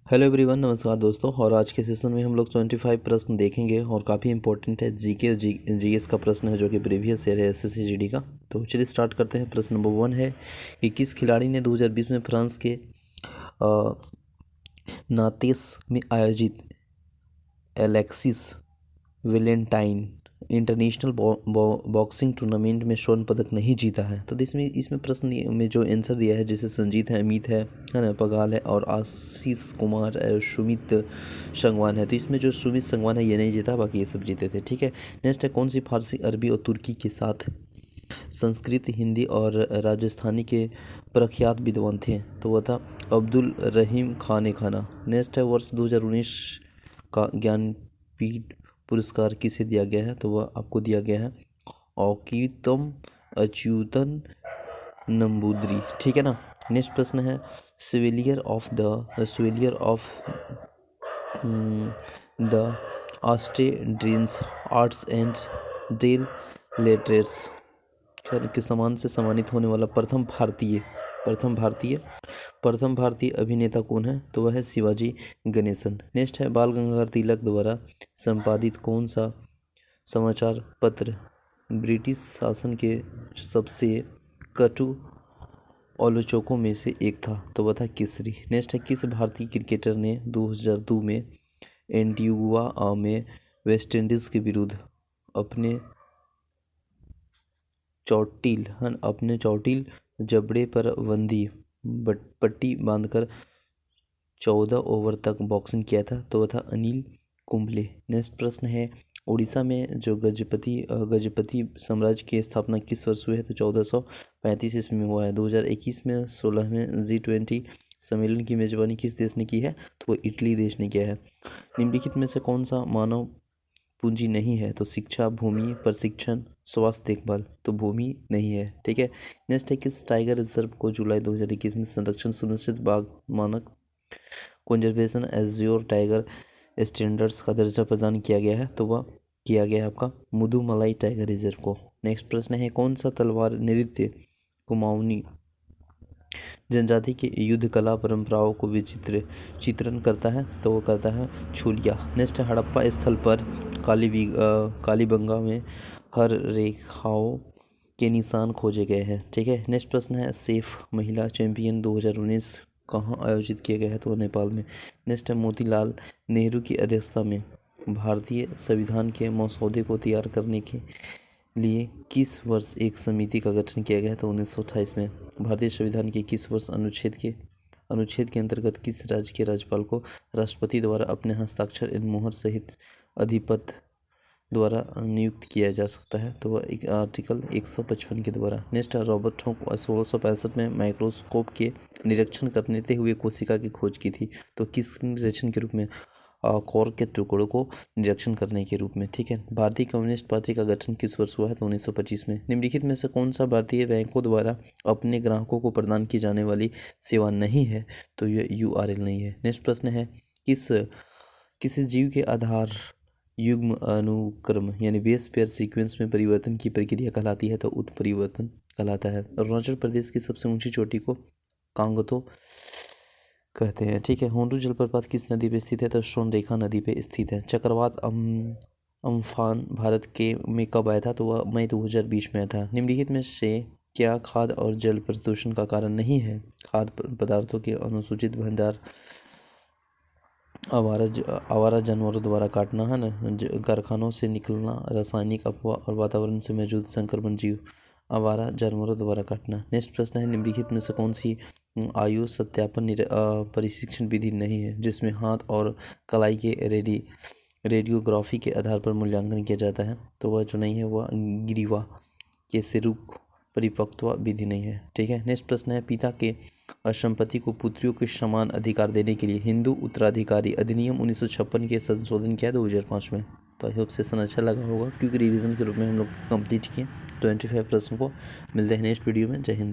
Hello everyone, नमस्कार दोस्तों। और आज के सेशन में हम लोग 25 प्रश्न देखेंगे और काफ़ी इंपॉर्टेंट है। जीके और जीएस का प्रश्न है जो कि प्रीवियस ईयर है एसएससी जीडी का। तो चलिए स्टार्ट करते हैं। प्रश्न नंबर 1 है कि किस खिलाड़ी ने 2020 में फ्रांस के नातेस में आयोजित Alexis Valentine international boxing tournament में स्वर्ण पदक नहीं जीता है। तो इसमें प्रश्न में जो आंसर दिया है, जैसे संजीत है, अमित है ना, पगाल है और आशीष कुमार सुमित संगवान है। तो इसमें जो सुमित संगवान है ये नहीं जीता, बाकी ये सब जीते थे। ठीक है, नेक्स्ट है कौन सी फारसी, अरबी और तुर्की के साथ संस्कृत, हिंदी और राजस्थानी के प्रख्यात विद्वान थे। तो वह था अब्दुल रहीम खान खाना। नेक्स्ट है वर्ष 2019 का ज्ञानपीठ पुरस्कार किसे दिया गया है। तो वह आपको दिया गया है औकीतम अच्युतन नंबूदरी। ठीक है ना। नेक्स्ट प्रश्न है सिविलियर ऑफ द ऑस्ट्रेडियंस आर्ट्स एंड डेल लेटरेट्स के सम्मान से सम्मानित होने वाला प्रथम भारतीय अभिनेता कौन है। तो वह है शिवाजी गणेशन। नेक्स्ट है बाल गंगाधर तिलक द्वारा संपादित कौन सा समाचार पत्र ब्रिटिश शासन के सबसे कटु आलोचकों में से एक था। तो वह था केसरी। नेक्स्ट है किस भारतीय क्रिकेटर ने 2002 में एंटीगुआ में वेस्टइंडीज के विरुद्ध अपने चौटिल जबड़े पर बंदी पट्टी बांधकर 14 ओवर तक बॉक्सिंग किया था। तो वह था अनिल कुंबले। नेक्स्ट प्रश्न है उड़ीसा में जो गजपति साम्राज्य की स्थापना किस वर्ष हुई है। तो 1435 ईस्वी में हुआ है। 2021 में 16वें G20 सम्मेलन की मेजबानी किस देश ने की है। तो वो इटली देश ने किया है। निम्नलिखित में से कौन सा मानव पूंजी नहीं है। तो शिक्षा, भूमि, प्रशिक्षण, स्वास्थ्य देखभाल। तो भूमि नहीं है। ठीक है। नेक्स्ट है किस टाइगर रिजर्व को जुलाई 2021 में संरक्षण सुनिश्चित बाघ मानक कंजर्वेशन एज्योर टाइगर स्टैंडर्ड्स का दर्जा प्रदान किया गया है। तो वह किया गया है आपका मुदुमलाई टाइगर रिजर्व को। नेक्स्ट प्रश्न है कौन सा तलवार नृत्य कुमाऊनी जनजाति की युद्ध कला परंपराओं को चित्रण करता है। तो वो करता है छुलिया। नेक्स्ट है हड़प्पा स्थल पर कालीबंगा में हर रेखाओं के निशान खोजे गए हैं। ठीक है। नेक्स्ट प्रश्न है सेफ महिला चैंपियन 2019 कहाँ आयोजित किया गया है। तो नेपाल में। नेक्स्ट है मोतीलाल नेहरू की अध्यक्षता में भारतीय संविधान के मसौदे को तैयार करने के लिए किस वर्ष एक समिति का गठन किया गया है। तो 1928 में। भारतीय संविधान के किस वर्ष अनुच्छेद के अंतर्गत किस राज्य के राज्यपाल को राष्ट्रपति द्वारा अपने हस्ताक्षर एवं मोहर सहित अधिपति द्वारा नियुक्त किया जा सकता है। तो वह एक आर्टिकल 155 के द्वारा। नेक्स्ट रॉबर्ट हॉक 1665 में माइक्रोस्कोप के निरीक्षण करते हुए कोशिका की खोज की थी। तो किस निरीक्षण के रूप में। कॉर्क के टुकड़ों को निरीक्षण करने के रूप में। ठीक है। भारतीय कम्युनिस्ट पार्टी का गठन किस वर्ष हुआ है। तो 1925 में। निम्नलिखित में से कौन सा भारतीय बैंकों द्वारा अपने ग्राहकों को प्रदान की जाने वाली सेवा नहीं है। तो यह URL नहीं है। नेक्स्ट प्रश्न है किसी जीव के आधार युग्म अनुक्रम यानी बेस पेयर सीक्वेंस में परिवर्तन की प्रक्रिया कहलाती है। तो उत्परिवर्तन कहलाता है। अरुणाचल प्रदेश की सबसे ऊंची चोटी को कांगतो कहते हैं। ठीक है। होंडू जलप्रपात किस नदी पे स्थित है। तो सोनरेखा नदी पे स्थित है। चक्रवात अम्फान भारत में कब आया था। तो वह मई 2020 में आया था। निम्नलिखित में से क्या खाद्य और जल प्रदूषण का कारण नहीं है। खाद्य पदार्थों के अनुसूचित भंडार, आवारा जानवरों द्वारा काटना है ना, कारखानों से निकलना रासायनिक अफवाह और वातावरण से मौजूद संक्रमण जीव आवारा जानवरों द्वारा काटना। नेक्स्ट प्रश्न है निम्नलिखित में से कौन सी आयु सत्यापन प्रशिक्षण विधि नहीं है जिसमें हाथ और कलाई के रेडियोग्राफी के आधार पर मूल्यांकन किया जाता है। तो वह जो नहीं है वह ग्रीवा के सिरूप परिपक्वता विधि नहीं है। ठीक है। नेक्स्ट प्रश्न है पिता के संपत्ति को पुत्रियों के समान अधिकार देने के लिए हिंदू उत्तराधिकारी अधिनियम 1956 के संशोधन किया 2005 में। तो आई होप सेशन अच्छा लगा होगा क्योंकि रिवीजन के रूप में हम लोग कंप्लीट किए 25 प्रश्न को। मिलते हैं नेक्स्ट वीडियो में। जय हिंद।